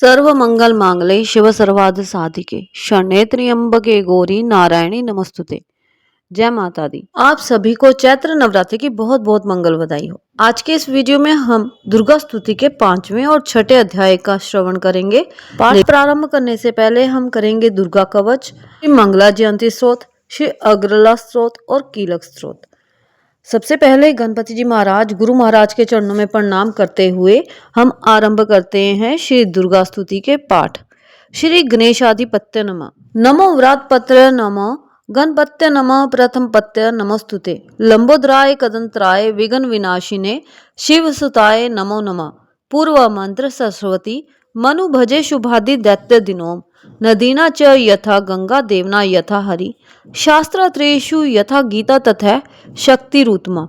सर्व मंगल मांगले शिव सर्वार्थ साधिके शरण्ये त्र्यंबके गौरी नारायणी नमस्तुते। जय माता दी। आप सभी को चैत्र नवरात्रि की बहुत बहुत मंगल बधाई हो। आज के इस वीडियो में हम दुर्गा स्तुति के 5वें और 6ठे अध्याय का श्रवण करेंगे। पाठ प्रारंभ करने से पहले हम करेंगे दुर्गा कवच, श्री मंगला जयंती स्तोत्र, श्री अग्रला स्तोत्र और कीलक स्तोत्र। सबसे पहले गणपति जी महाराज गुरु महाराज के चरणों में प्रणाम करते हुए हम आरंभ करते हैं श्री दुर्गा स्तुति के पाठ। श्री गणेशाधिपत्य नमः। नमो व्रात पत्र नमः गणपत्य नमः प्रथम पत्य नमस्तुते लंबोदराय कदंतराय विघ्न विनाशिने शिव सुताय नमो नमः। पूर्व मंत्र सरस्वती मनु भजे शुभादि दैत्य दिनोम नदीना च यथा गंगा देवना यथा हरि शास्त्रात्रेषु यथा गीता तथा शक्तिरुत्तमा।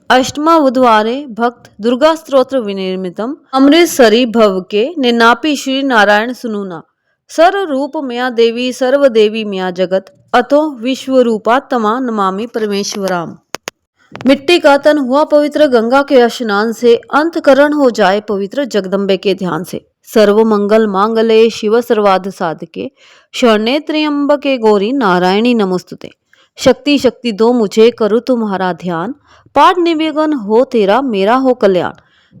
अष्टमा बुधवारे भक्त दुर्गा स्तोत्र विनिर्मितम अमृतसरी भव के निनापी श्री नारायण सुनुना सर्व रूप मया देवी सर्व देवी मया जगत अतो विश्वरूपा तमा नमामि परमेश्वराम। मिट्टी का तन हुआ पवित्र गंगा के स्नान से, अंतकरण हो जाए पवित्र जगदम्बे के ध्यान से। सर्व मंगल मांगले शिव सर्वार्थ साधके शरण्ये त्र्यंबके गौरी नारायणी नमोस्तुते। शक्ति शक्ति दो मुझे करूँ तुम्हारा ध्यान, पाठ निवेदन हो तेरा मेरा हो कल्याण।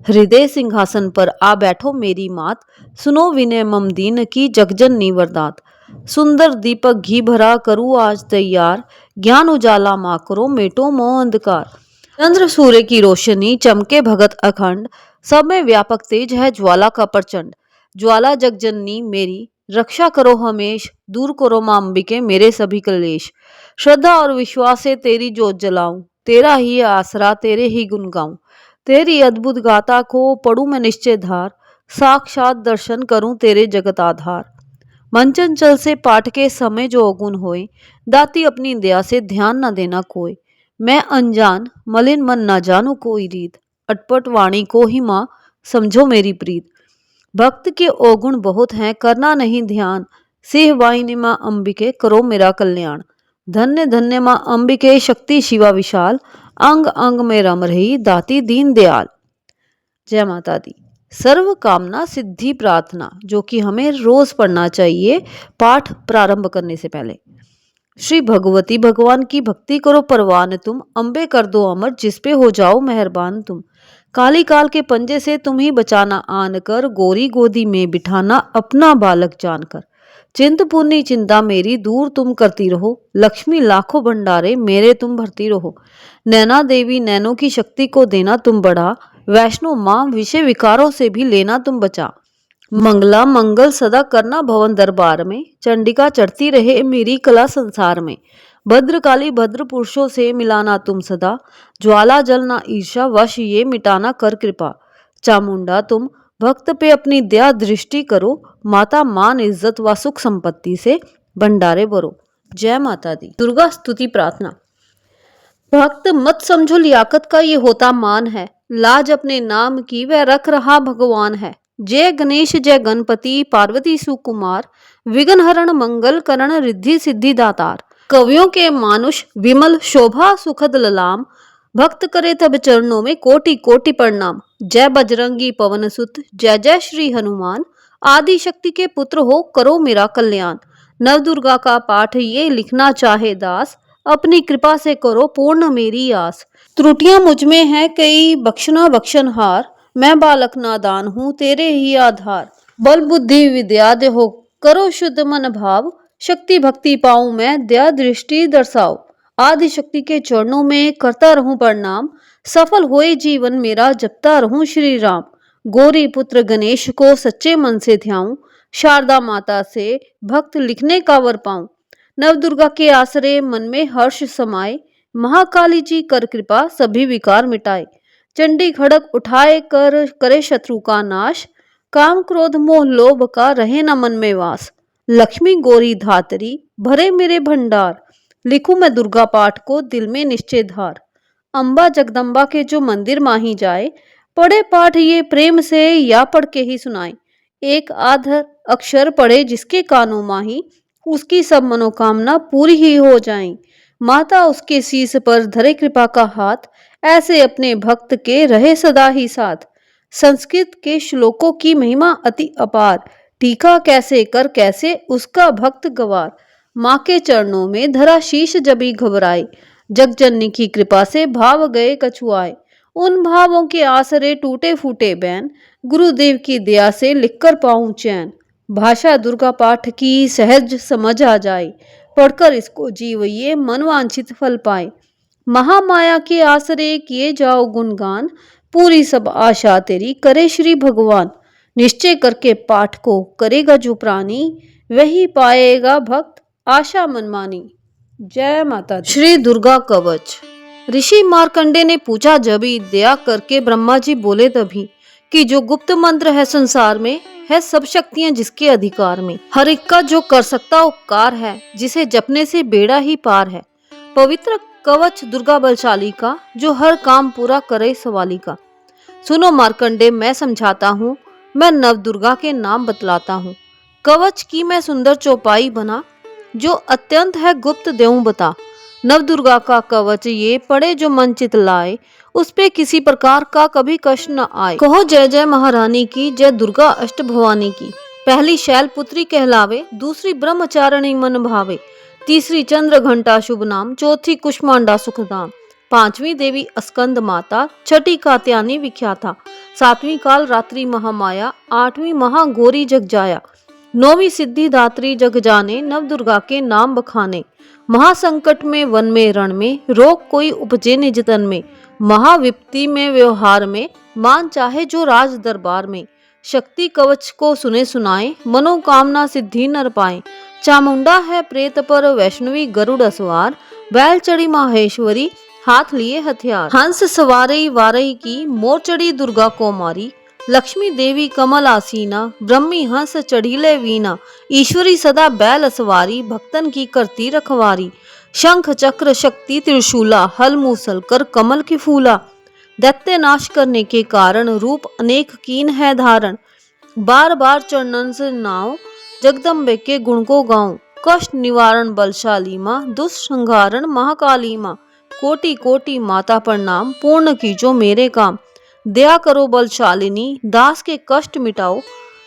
हृदय सिंहासन पर आ बैठो मेरी मात, सुनो विनय मम दीन की जगजननी वरदात। सुंदर दीपक घी भरा करूँ आज तैयार, ज्ञान उजाला माँ करो मेटो मोह अंधकार। चंद्र सूर्य की रोशनी चमके भगत अखंड, सब में व्यापक तेज है ज्वाला का प्रचंड। ज्वाला जगजननी मेरी रक्षा करो हमेश, दूर करो माँ अंबिके मेरे सभी क्लेश। श्रद्धा और विश्वास से तेरी जोत जलाऊं, तेरा ही आसरा तेरे ही गुण गाऊं। तेरी अद्भुत गाथा को पढ़ूं मैं निश्चय धार, साक्षात दर्शन करूं तेरे जगत आधार। मन चंचल से पाठ के समय जो अवगुण होए, दाती अपनी दया से ध्यान न देना कोई। मैं अनजान मलिन मन न जानू कोई रीत, अटपट वाणी को ही माँ समझो मेरी प्रीत। भक्त के अवगुण बहुत हैं करना नहीं ध्यान, सिंह वाहिनी माँ अंबिके करो मेरा कल्याण। धन्य धन्य माँ अंबिके शक्ति शिवा विशाल, अंग अंग में रम रही दाती दीन दयाल। जय माता दी। सर्व कामना सिद्धि प्रार्थना जो कि हमें रोज पढ़ना चाहिए पाठ प्रारंभ करने से पहले। श्री भगवती भगवान की भक्ति करो परवान तुम, अम्बे कर दो अमर जिस पे हो जाओ मेहरबान तुम। काली काल के पंजे से तुम ही बचाना आन कर, गोरी गोदी में बिठाना अपना बालक जानकर। चिंतपूर्णी चिंता मेरी दूर तुम करती रहो, लक्ष्मी लाखों भंडारे मेरे तुम भरती रहो। नैना देवी नैनों की शक्ति को देना तुम बढ़ा, वैष्णो माँ विषय विकारों से भी लेना तुम बचा। मंगला मंगल सदा करना भवन दरबार में, चंडिका चढ़ती रहे मेरी कला संसार में। भद्रकाली भद्र पुरुषों से मिलाना तुम सदा, ज्वाला जलना ईर्षा वश ये मिटाना कर कृपा। चामुंडा तुम भक्त पे अपनी दया दृष्टि करो, माता मान इज्जत व सुख संपत्ति से भंडारे भरो। जय माता दी। दुर्गा स्तुति प्रार्थना। भक्त मत समझो लियाकत का ये होता मान है, लाज अपने नाम की वह रख रहा भगवान है। जय गणेश जय गणपति पार्वती सुकुमार, विघ्न हरण मंगल करण रिद्धि सिद्धि दातार। कवियों के मानुष विमल शोभा सुखद ललाम, भक्त करे तब चरणों में कोटि कोटि प्रणाम। जय बजरंगी पवन सुत जय जय श्री हनुमान, आदि शक्ति के पुत्र हो करो मेरा कल्याण। नव दुर्गा का पाठ ये लिखना चाहे दास, अपनी कृपा से करो पूर्ण मेरी आस। त्रुटियां मुझ में है कई बख्शना बख्शनहार, मैं बालक नादान हूँ तेरे ही आधार। बल बुद्धि विद्या दे हो करो शुद्ध मन भाव, शक्ति भक्ति पाऊं मैं दया दृष्टि दर्शाओ। आदि शक्ति के चरणों में करता रहूं प्रणाम, सफल होए जीवन मेरा जपता रहूं श्री राम। गौरी पुत्र गणेश को सच्चे मन से ध्याऊं, शारदा माता से भक्त लिखने का वर पाऊं। नव दुर्गा के आसरे मन में हर्ष समाए, महाकाली जी कर कृपा सभी विकार मिटाए। चंडी खड़क उठाए कर करे शत्रु का नाश, काम क्रोध मोह लोभ का रहे न मन में वास। लक्ष्मी गौरी धात्री भरे मेरे भंडार, लिखूं मैं दुर्गा पाठ को दिल में निश्चय धार। अम्बा जगदम्बा के जो मंदिर माही जाए, पढ़े पाठ ये प्रेम से या पढ़ के ही सुनाए। एक आध अक्षर पढ़े जिसके कानों माही, उसकी सब मनोकामना पूरी ही हो जाएं। माता उसके शीश पर धरे कृपा का हाथ, ऐसे अपने भक्त के रहे सदा ही साथ। संस्कृत के श्लोकों की महिमा अति अपार, टीका कैसे कर कैसे उसका भक्त गवार। माँ के चरणों में धरा शीश जबी घबराए, जगजननी की कृपा से भाव गए कछुआए। उन भावों के आसरे टूटे फूटे बैन, गुरुदेव की दया से लिखकर पाऊं चैन। भाषा दुर्गा पाठ की सहज समझ आ जाए, पढ़कर इसको जीविए मन वांछित फल पाए। महामाया के आसरे किए जाओ गुणगान, पूरी सब आशा तेरी करे श्री भगवान। निश्चय करके पाठ को करेगा जो प्राणी, वही पाएगा भक्त आशा मनमानी। जय माता दी। श्री दुर्गा कवच। ऋषि मार्कंडे ने पूछा जभी, दया करके ब्रह्मा जी बोले तभी, कि जो गुप्त मंत्र है संसार में, है सब शक्तियां जिसके अधिकार में। हर एक का जो कर सकता उपकार है, जिसे जपने से बेड़ा ही पार है। पवित्र कवच दुर्गा बलशाली का, जो हर काम पूरा करे सवाली का। सुनो मार्कंडे मैं समझाता हूँ, मैं नव दुर्गा के नाम बतलाता हूँ। कवच की मैं सुंदर चौपाई बना, जो अत्यंत है गुप्त देऊं बता। नव दुर्गा का कवच ये पड़े जो मन चित लाए, उस पे किसी प्रकार का कभी कष्ट न आए। कहो जय जय महारानी की, जय दुर्गा अष्ट भवानी की। पहली शैल पुत्री कहलावे, दूसरी ब्रह्मचारिणी मन भावे, तीसरी चंद्र घंटा शुभ नाम, चौथी कुष्मांडा सुखधाम, पांचवी देवी अस्कंद माता, छठी कात्यायनी विख्याता, सातवीं काल रात्रि महामाया, आठवीं महागौरी जग जाया, नौवीं सिद्धिदात्री जग जाने, नव दुर्गा के नाम बखाने। महासंकट में वन में रण में, रोग कोई उपजे निज तन में, महाविपत्ति में व्यवहार में, मान चाहे जो राज दरबार में। शक्ति कवच को सुने सुनाए, मनोकामना सिद्धि नर पाए। चामुंडा है प्रेत पर वैष्णवी गरुड़ सवार, बैल चढ़ी माहेश्वरी हाथ लिए हथियार। हंस सवारई वारई की, मोर चढ़ी दुर्गा को मारी, लक्ष्मी देवी कमल आसीना, ब्रह्मी हंस चढ़ीले वीना, ईश्वरी सदा बैल सवारी, भक्तन की करती रखवारी। शंख चक्र शक्ति त्रिशूला, हल मूसल कर कमल की फूला, दैत्य नाश करने के कारण, रूप अनेक कीन है धारण। बार बार चरणन से नाव, जगदम्बे के गुण को गाऊं, कष्ट निवारण बलशाली माँ, दुष्संहारण महाकाली माँ। कोटि कोटि माता प्रणाम, पूर्ण कीजो मेरे काम। दया करो बलशालिनी, दास के कष्ट मिटाओ,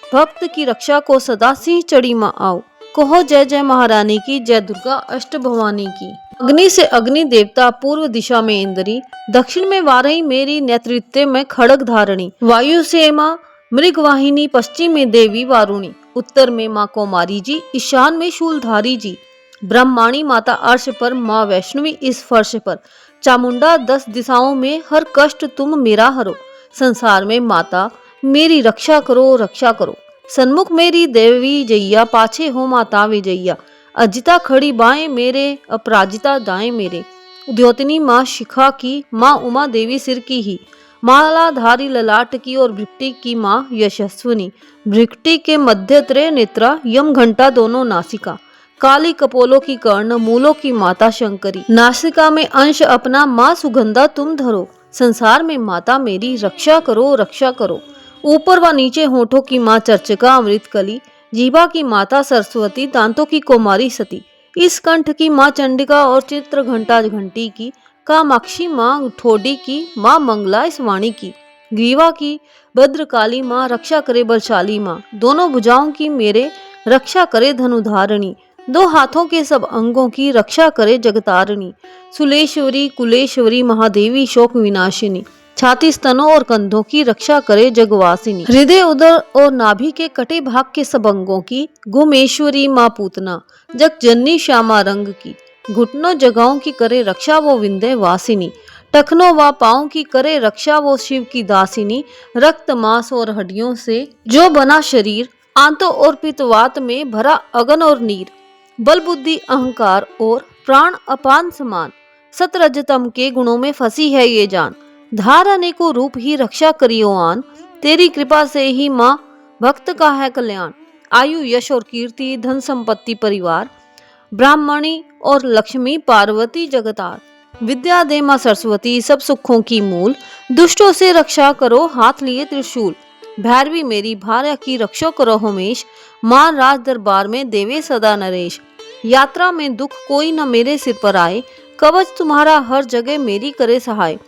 भक्त की रक्षा को सदा सिंह चढ़ी माँ आओ। कहो जय जय महारानी की, जय दुर्गा अष्ट भवानी की। अग्नि से अग्नि देवता, पूर्व दिशा में इंद्री, दक्षिण में वारही मेरी, नेतृत्व में खड़ग धारणी, वायु से माँ मृगवाहिनी, पश्चिम में देवी वारुणी, उत्तर में माँ कौमारी जी, ईशान में शूलधारी जी। ब्रह्माणी माता अर्श पर, माँ वैष्णवी इस फर्श पर, चामुंडा 10 दिशाओं में, हर कष्ट तुम मेरा हरो। संसार में माता मेरी रक्षा करो रक्षा करो, सन्मुख मेरी देवी जैया, पाछे हो माता विजैया। अजिता खड़ी बाएं मेरे, अपराजिता दाएं मेरे, द्योतनी माँ शिखा की, माँ उमा देवी सिर की ही, मालाधारी ललाट की, और भृकुटी की माँ यशस्विनी। भृकुटी के मध्य त्रय नेत्रा, यम घंटा दोनों नासिका, काली कपोलों की कर्ण, मूलों की माता शंकरी। नासिका में अंश अपना माँ सुगंधा तुम धरो, संसार में माता मेरी रक्षा करो रक्षा करो। ऊपर व नीचे होठों की माँ चर्चिका अमृत कली, जीवा की माता सरस्वती, दांतों की कुमारी सती। इस कंठ की माँ चंडिका, और चित्र घंटा घंटी की, कामाक्षी माँ ठोडी की, माँ मंगला इस वाणी की। ग्रीवा की भद्रकाली माँ, रक्षा करे बलशाली माँ, दोनों भुजाओं की मेरे, रक्षा करे धनुधारिणी। दो हाथों के सब अंगों की, रक्षा करे जगतारिणी। सुलेश्वरी कुलेश्वरी महादेवी, शोक विनाशिनी, छाती स्तनों और कंधों की, रक्षा करे जगवासिनी। हृदय उदर और नाभि के कटे भाग के सब अंगों की, गुमेश्वरी माँ पूतना, जग जननी श्यामा रंग की। घुटनों जगहों की करे रक्षा वो विंध्य वासिनी, टखनों व पाँव की करे रक्षा वो शिव की दासिनी। रक्त मांस और हड्डियों से जो बना शरीर, आंतों और पित्तवात में भरा अगन और नीर, बल बुद्धि अहंकार और प्राण अपान समान, सतरजतम के गुणों में फंसी है ये जान। धार अनेकों रूप ही रक्षा करियो आन, तेरी कृपा से ही माँ भक्त का है कल्याण। आयु यश और कीर्ति, धन संपत्ति परिवार, ब्राह्मणी और लक्ष्मी पार्वती जगतार। विद्या दे माँ सरस्वती, सब सुखों की मूल, दुष्टों से रक्षा करो हाथ लिए त्रिशूल। भैरवी मेरी भार्या की रक्षा करो हमेश, मां राज दरबार में देवे सदा नरेश। यात्रा में दुख कोई न मेरे सिर पर आए, कवच तुम्हारा हर जगह मेरी करे सहाय।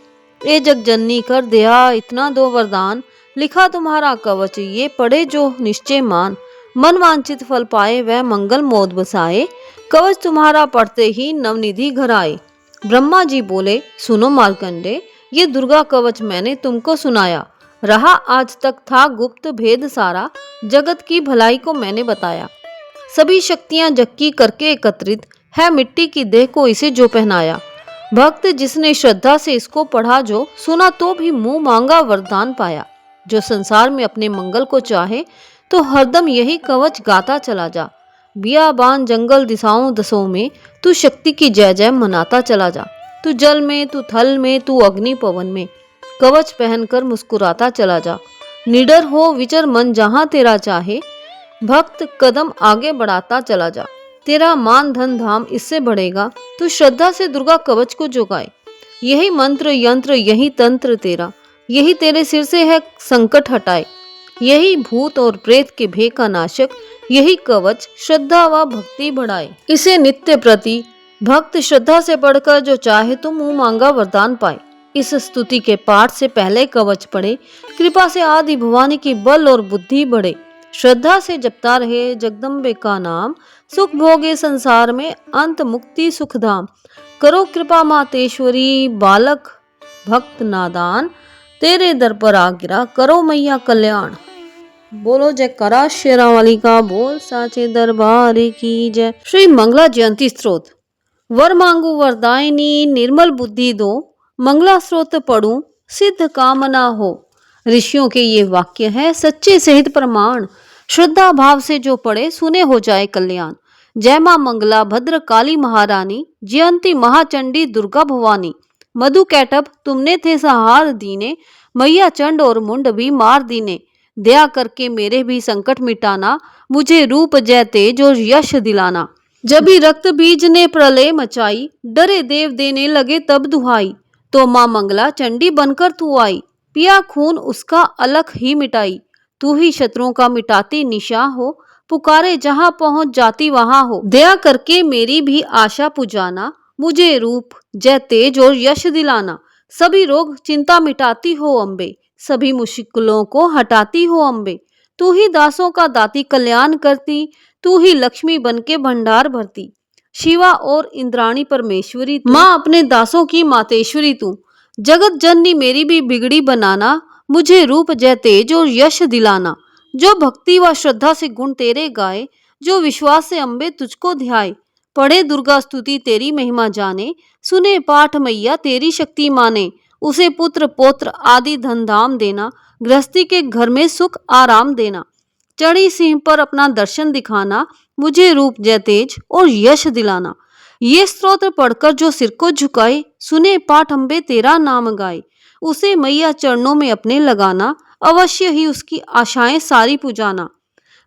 ए जग जननी कर दया इतना दो वरदान, लिखा तुम्हारा कवच ये पढ़े जो निश्चय मान, मन वांछित फल पाए वह मंगल मोद बसाए, कवच तुम्हारा पढ़ते ही नवनिधि घर आए। ब्रह्मा जी बोले सुनो मार्कंडे, ये दुर्गा कवच मैंने तुमको सुनाया, रहा आज तक था गुप्त भेद सारा, जगत की भलाई को मैंने बताया। सभी शक्तियां जक्की करके एकत्रित है, मिट्टी की देह को इसे जो पहनाया। भक्त जिसने श्रद्धा से इसको पढ़ा जो, सुना तो भी मुंह मांगा वरदान पाया। जो संसार में अपने मंगल को चाहे तो हरदम यही कवच गाता चला जा। बियाबान जंगल दिशाओं दसों में तू शक्ति की जय जय मनाता चला जा। तू जल में, तू थल में, तू अग्नि पवन में, कवच पहनकर मुस्कुराता चला जा। निडर हो विचर मन जहां तेरा चाहे, भक्त कदम आगे बढ़ाता चला जा। तेरा मान धन धाम इससे बढ़ेगा, तू श्रद्धा से दुर्गा कवच को जोगाए। यही मंत्र यंत्र यही तंत्र तेरा, यही तेरे सिर से है संकट हटाए। यही भूत और प्रेत के भय का नाशक, यही कवच श्रद्धा व भक्ति बढ़ाए। इसे नित्य प्रति भक्त श्रद्धा से पढ़कर जो चाहे तो मुंह मांगा वरदान पाए। इस स्तुति के पाठ से पहले कवच पढ़े, कृपा से आदि भवानी की बल और बुद्धि बढ़े। श्रद्धा से जपता रहे जगदम्बे का नाम, सुख भोगे संसार में अंत मुक्ति सुखधाम। करो कृपा मातेश्वरी बालक भक्त नादान, तेरे दर पर आ गिरा करो मैया कल्याण। बोलो जयकारा शेरां वाली का, बोल साचे दरबार की जय। श्री मंगला जयंती स्तोत्र। वर मांगू वरदायिनी निर्मल बुद्धि दो, मंगला स्त्रोत्र पढ़ूं सिद्ध कामना हो। ऋषियों के ये वाक्य है सच्चे सहित प्रमाण, श्रद्धा भाव से जो पढ़े सुने हो जाए कल्याण। जय मां मंगला भद्र काली महारानी, जयंती महाचंडी दुर्गा भवानी। मधु कैटभ तुमने थे सहार दीने, मैया चंड और मुंड भी मार दीने। दया करके मेरे भी संकट मिटाना, मुझे रूप जय तेज और यश दिलाना। जब भी रक्त बीज ने प्रलय मचाई, डरे देव देने लगे तब दुहाई। तो मां मंगला चंडी बनकर तू आई, पिया खून उसका अलख ही मिटाई। तू ही शत्रुओं का मिटाती निशा हो, पुकारे जहां पहुंच जाती वहां हो। दया करके मेरी भी आशा पुजाना, मुझे रूप जय तेज और यश दिलाना। सभी रोग चिंता मिटाती हो अम्बे, सभी मुश्किलों को हटाती हो अम्बे। तू ही दासों का दाती कल्याण करती, तू ही लक्ष्मी बनके भंडार भरती। शिवा और इंद्राणी परमेश्वरी माँ अपने दासों की मातेश्वरी तू। जगत जननी मेरी भी बिगड़ी बनाना, मुझे रूप जय तेज और यश दिलाना। जो भक्ति व श्रद्धा से गुण तेरे गाए, जो विश्वास से अम्बे तुझको ध्याए। पढ़े दुर्गा स्तुति तेरी महिमा जाने, सुने पाठ मैया तेरी शक्ति माने। उसे पुत्र पौत्र आदि धन धाम देना, गृहस्थी के घर में सुख आराम देना। चढ़ी सिंह पर अपना दर्शन दिखाना, मुझे रूप जय तेज और यश दिलाना। ये स्तोत्र पढ़कर जो सिर को झुकाए, सुने पाठ अम्बे तेरा नाम गाए। उसे मैया चरणों में अपने लगाना, अवश्य ही उसकी आशाएं सारी पुजाना।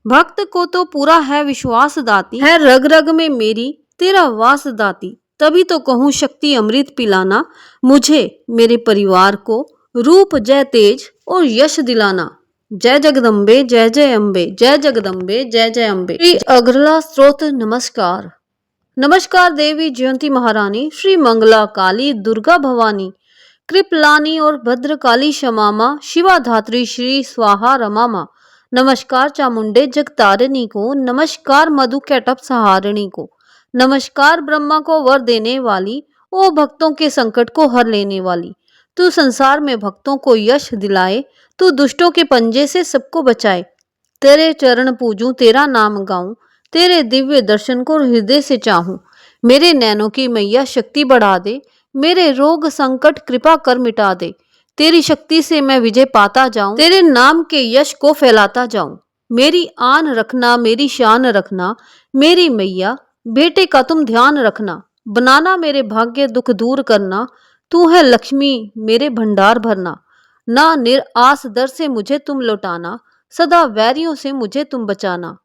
भक्त को तो पूरा है विश्वास दाती, है रग रग में मेरी तेरा वास दाती। तभी तो कहूँ शक्ति अमृत पिलाना, मुझे मेरे परिवार को रूप जय तेज और यश दिलाना। जय जगदम्बे जय जय अम्बे, जय जगदम्बे जय जय अम्बे। श्री अग्रला स्तोत्र नमस्कार। नमस्कार देवी जयंती महारानी, श्री मंगला काली दुर्गा भवानी, कृपलानी और भद्रकाली क्षमामा, शिवा धात्री श्री स्वाहा रमामा। नमस्कार चामुंडे जगतारिणी को, नमस्कार मधु कैटभ सहारिणी को। नमस्कार ब्रह्मा को वर देने वाली, ओ भक्तों के संकट को हर लेने वाली। तू संसार में भक्तों को यश दिलाए, तू दुष्टों के पंजे से सबको बचाए। तेरे चरण पूजूं तेरा नाम गाऊं, तेरे दिव्य दर्शन को हृदय से चाहूं। मेरे नैनों की मैया शक्ति बढ़ा दे, मेरे रोग संकट कृपा कर मिटा दे। तेरी शक्ति से मैं विजय पाता जाऊं, तेरे नाम के यश को फैलाता जाऊं। मेरी आन रखना मेरी शान रखना, मेरी मैया बेटे का तुम ध्यान रखना। बनाना मेरे भाग्य दुख दूर करना, तू है लक्ष्मी मेरे भंडार भरना। ना निरास दर से मुझे तुम लौटाना, सदा वैरियों से मुझे तुम बचाना।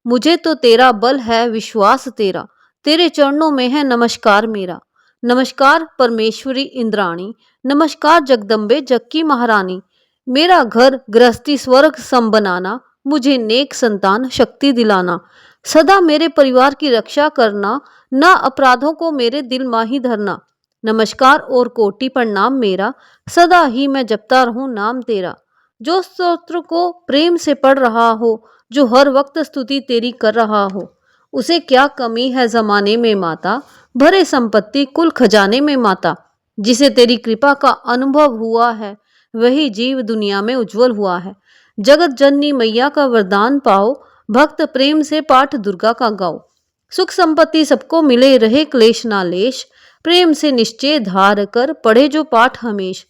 मुझे तो तेरा बल है विश्वास तेरा, तेरे चरणों में है नमस्कार मेरा। नमस्कार परमेश्वरी इंद्राणी, नमस्कार जगदम्बे जग की महारानी। मेरा घर गृहस्थी स्वर्ग सम बनाना, मुझे नेक संतान शक्ति दिलाना। सदा मेरे परिवार की रक्षा करना, ना अपराधों को मेरे दिल माही धरना। नमस्कार और कोटि प्रणाम मेरा, सदा ही मैं जपता रहूं नाम तेरा। जो स्तोत्र को प्रेम से पढ़ रहा हो, जो हर वक्त स्तुति तेरी कर रहा हो, उसे क्या कमी है जमाने में माता, भरे संपत्ति कुल खजाने में माता। जिसे तेरी कृपा का अनुभव हुआ है, वही जीव दुनिया में उज्जवल हुआ है। जगत जननी मैया का वरदान पाओ, भक्त प्रेम से पाठ दुर्गा का गाओ। सुख संपत्ति सबको मिले, रहे क्लेश ना लेश, प्रेम से निश्चय धार कर पढ़े जो पाठ हमेश।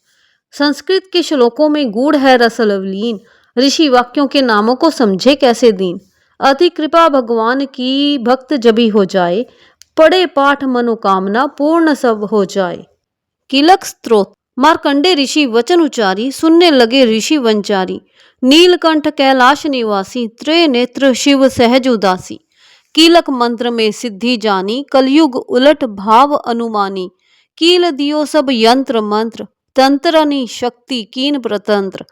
संस्कृत के श्लोकों में गूढ़ है रस लवलीन, ऋषि वाक्यों के नामों को समझे कैसे दीन। अति कृपा भगवान की, भक्त जभी हो जाए, पढ़े पाठ मनोकामना पूर्ण सब हो जाए। किलक स्त्रोत। मार्कंडे ऋषि वचन उचारी, सुनने लगे ऋषि वंचारी। नीलकंठ कैलाश निवासी, त्रय नेत्र शिव सहज उदासी। कीलक मंत्र में सिद्धि जानी, कलयुग उलट भाव अनुमानी। कील दियो सब यंत्र मंत्र, तंत्रनी शक्ति कीन प्रतंत्र।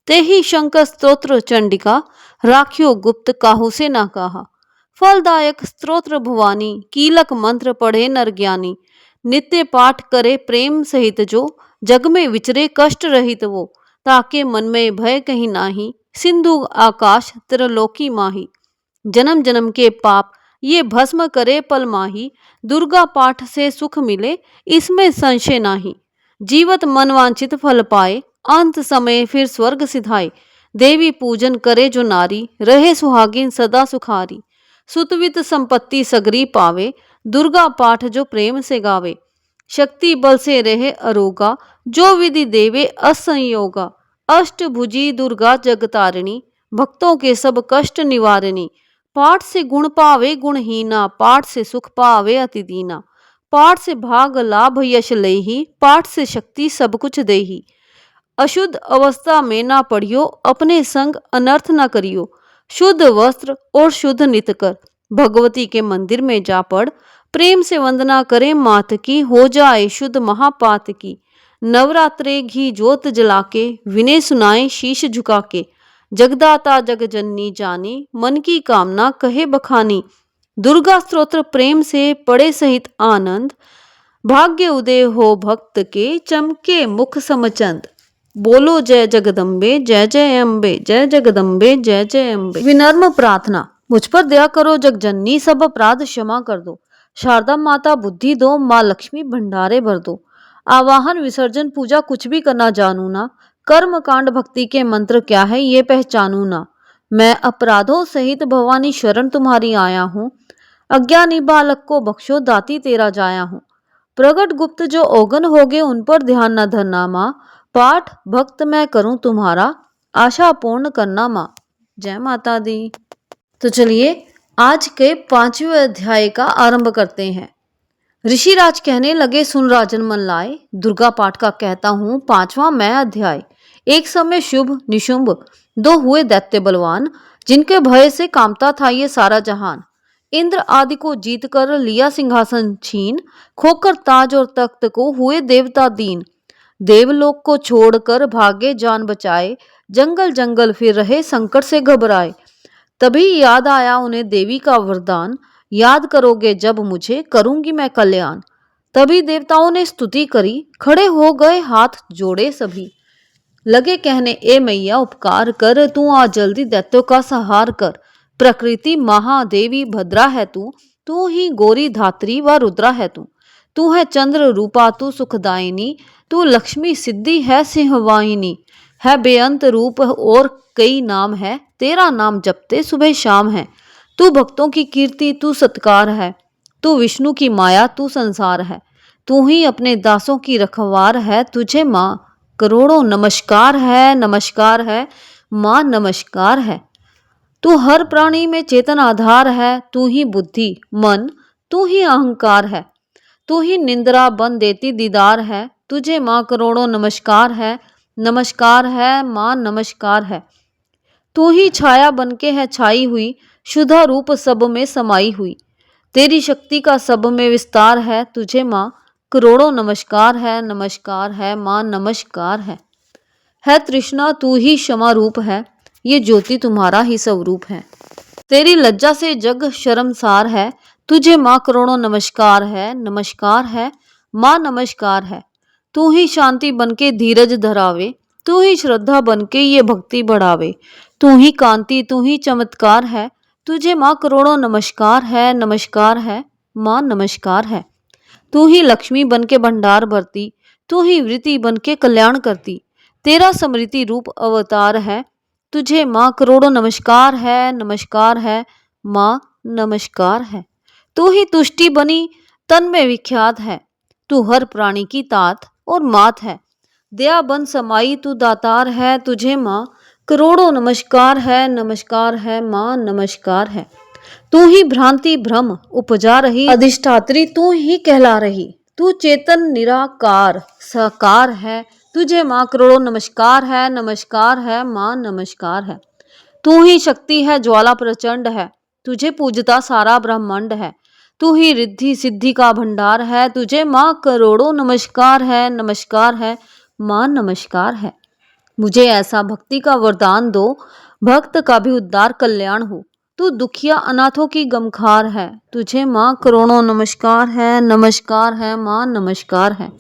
तेहि शंकर स्तोत्र चंडिका, राख्यो गुप्त काहू से ना कहा। फलदायक स्तोत्र भुवानी, कीलक मंत्र पढ़े नर ज्ञानी। नित्य पाठ करे प्रेम सहित जो, जग में विचरे कष्ट रहित वो। ताके मन में भय कहीं नाही, सिंधु आकाश त्रिलोकी माही। जन्म जन्म के पाप ये भस्म करे पल माही, दुर्गा पाठ से सुख मिले इसमें संशय नाही। जीवत मनवांचित फल पाए, अंत समय फिर स्वर्ग सिधाए। देवी पूजन करे जो नारी, रहे सुहागिन सदा सुखारी। सुतवित संपत्ति सगरी पावे, दुर्गा पाठ जो प्रेम से गावे। शक्ति बल से रहे अरोगा, जो विधि देवे असंयोगा। अष्टभुजी दुर्गा जगतारिणी, भक्तों के सब कष्ट निवारिणी। पाठ से गुण पावे गुणहीना, पाठ से सुख पावे अति दीना। पाठ से भाग लाभ यश लेही, पाठ से शक्ति सब कुछ देही। अशुद्ध अवस्था में ना पढ़ियो, अपने संग अनर्थ ना करियो। शुद्ध वस्त्र और शुद्ध नित कर, भगवती के मंदिर में जा पड़। प्रेम से वंदना करें मात की, हो जाए शुद्ध महापात की। नवरात्रे घी जोत जला के, विनय सुनाए शीश झुका के। जगदाता जग जननी जानी, मन की कामना कहे बखानी। दुर्गा स्तोत्र प्रेम से पढ़े सहित आनंद, भाग्य उदय हो भक्त के, चमके मुख समचंद। बोलो जय जगदम्बे जय जय अम्बे, जय जगदम्बे जय जय अम्बे। विनम्र प्रार्थना। मुझ पर दया करो जगजननी, सब अपराध क्षमा कर दो। शारदा माता बुद्धि दो, माँ लक्ष्मी भंडारे भर दो। आवाहन विसर्जन पूजा कुछ भी करना जानू ना, कर्म कांड भक्ति के मंत्र क्या है ये पहचानू ना। मैं अपराधों सहित भवानी शरण तुम्हारी आया हूँ। अज्ञानी बालक को बख्शो, दाती तेरा जाया हूँ। प्रगट गुप्त जो ओगन होगे, उन पर ध्यान न धरना माँ। पाठ भक्त मैं करूं तुम्हारा, आशा पूर्ण करना माँ। जय माता दी। तो चलिए आज के 5वें अध्याय का आरंभ करते हैं। ऋषिराज कहने लगे, सुन राजन मन लाए, दुर्गा पाठ का कहता हूं 5वां मैं अध्याय। एक समय शुभ निशुंभ दो हुए दैत्य बलवान, जिनके भय से कांपता था ये सारा जहान। इंद्र आदि को जीत कर लिया सिंहासन छीन, खोकर ताज और तख्त को हुए देवता दीन। देवलोक को छोड़कर भागे जान बचाए, जंगल जंगल फिर रहे संकट से घबराए। तभी याद आया उन्हें देवी का वरदान, याद करोगे जब मुझे करूंगी मैं कल्याण। तभी देवताओं ने स्तुति करी, खड़े हो गए हाथ जोड़े सभी। लगे कहने, ए मैया उपकार कर, तू आ जल्दी दैत्यों का संहार कर। प्रकृति महादेवी भद्रा है तू ही गौरी धात्री व रुद्रा है तू है चंद्र रूपा तू सुखदायिनी, तू लक्ष्मी सिद्धि है सिंहवाहिनी। है बेअंत रूप और कई नाम है, तेरा नाम जपते सुबह शाम है। तू भक्तों की कीर्ति तू सत्कार है, तू विष्णु की माया तू संसार है। तू ही अपने दासों की रखवार है, तुझे माँ करोड़ों नमस्कार है माँ नमस्कार है। तू हर प्राणी में चेतन आधार है, तू ही बुद्धि मन तू ही अहंकार है। तू ही निंद्रा बन देती दीदार है, तुझे माँ करोड़ों नमस्कार है माँ नमस्कार है। तू ही छाया बनके है छाई हुई, शुद्ध रूप सब में समाई हुई। तेरी शक्ति का सब में विस्तार है, तुझे माँ करोड़ों नमस्कार है माँ नमस्कार है। तृष्णा तू ही क्षमा रूप है, ये ज्योति तुम्हारा ही स्वरूप है। तेरी लज्जा से जग शर्मसार है, तुझे माँ करोड़ों नमस्कार है माँ नमस्कार है। तू ही शांति बनके धीरज धरावे, तू ही श्रद्धा बन के ये भक्ति बढ़ावे। तू ही कांति, तू ही चमत्कार है, तुझे माँ करोड़ों नमस्कार है, नमस्कार है माँ, नमस्कार है। तू ही लक्ष्मी बन के भंडार भरती, तू ही वृत्ति बन के कल्याण करती, तेरा समृति रूप अवतार है, तुझे माँ करोड़ों नमस्कार है, नमस्कार है माँ, नमस्कार है। तू ही तुष्टि बनी तन में विख्यात है, तू हर प्राणी की तात और मात है, दया बन समाई तू दातार है, तुझे माँ करोड़ों नमस्कार है, नमस्कार है माँ, नमस्कार है। तू ही भ्रांति भ्रम उपजा रही अधिष्ठात्री, तू ही कहला रही, तू चेतन निराकार साकार है, तुझे माँ करोड़ों नमस्कार है, नमस्कार है माँ, नमस्कार है। तू ही शक्ति है, ज्वाला प्रचंड है, तुझे पूजता सारा ब्रह्मांड है, तू ही रिद्धि सिद्धि का भंडार है, तुझे माँ करोड़ों नमस्कार है, नमस्कार है माँ, नमस्कार है। मुझे ऐसा भक्ति का वरदान दो, भक्त का भी उद्धार कल्याण हो, तू दुखिया अनाथों की गमखार है, तुझे माँ करोड़ों नमस्कार है, नमस्कार है माँ, नमस्कार है।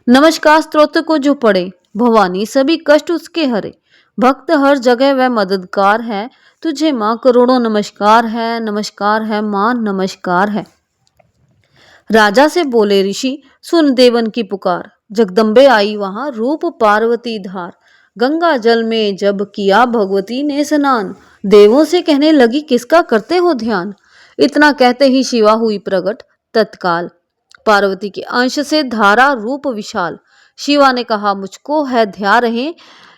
नमस्कार स्तोत्र को जो पढ़े, भवानी सभी कष्ट उसके हरे, भक्त हर जगह वह मददगार है, तुझे माँ करोड़ों नमस्कार है, नमस्कार है माँ, नमस्कार है। राजा से बोले ऋषि, सुन देवन की पुकार, जगदम्बे आई वहां रूप पार्वती धार, गंगा जल में जब किया भगवती ने स्नान, देवों से कहने लगी किसका करते हो ध्यान। इतना कहते ही शिवा हुई प्रकट तत्काल, पार्वती के अंश से धारा रूप विशाल। शिवा ने कहा मुझको है ध्या रहे,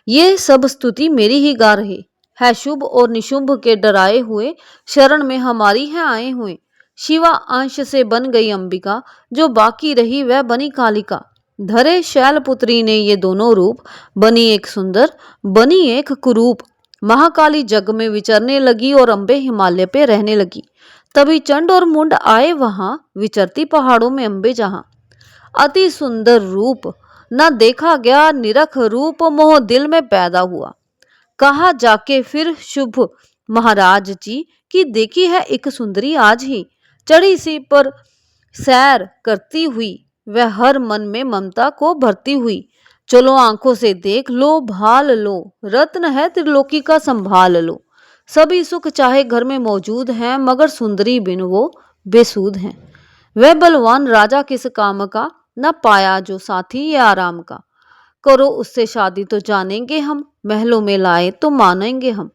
ये सब स्तुति मेरी ही गा रहे, है शुभ और निशुंभ के डराए हुए, शरण में हमारी है आए हुए। शिवा अंश से बन गई अंबिका, जो बाकी रही वह बनी कालिका। धरे शैलपुत्री ने ये दोनों रूप, बनी एक सुंदर बनी एक कुरूप। महाकाली जग में विचरने लगी और अंबे हिमालय पे रहने लगी। तभी चंड और मुंड आए वहां, विचरती पहाड़ों में अंबे जहां। अति सुंदर रूप न देखा गया, निरख रूप मोह दिल में पैदा हुआ। कहा जाके फिर शुभ महाराज जी की देखी है एक सुंदरी आज ही, चढ़ी सी पर सैर करती हुई, वह हर मन में ममता को भरती हुई। चलो आंखों से देख लो भाल लो, रत्न है त्रिलोकी का संभाल लो। सभी सुख चाहे घर में मौजूद हैं, मगर सुंदरी बिन वो बेसूध हैं। वह बलवान राजा किस काम का, न पाया जो साथी ये आराम का। करो उससे शादी तो जानेंगे हम, महलों में लाए तो मानेंगे हम।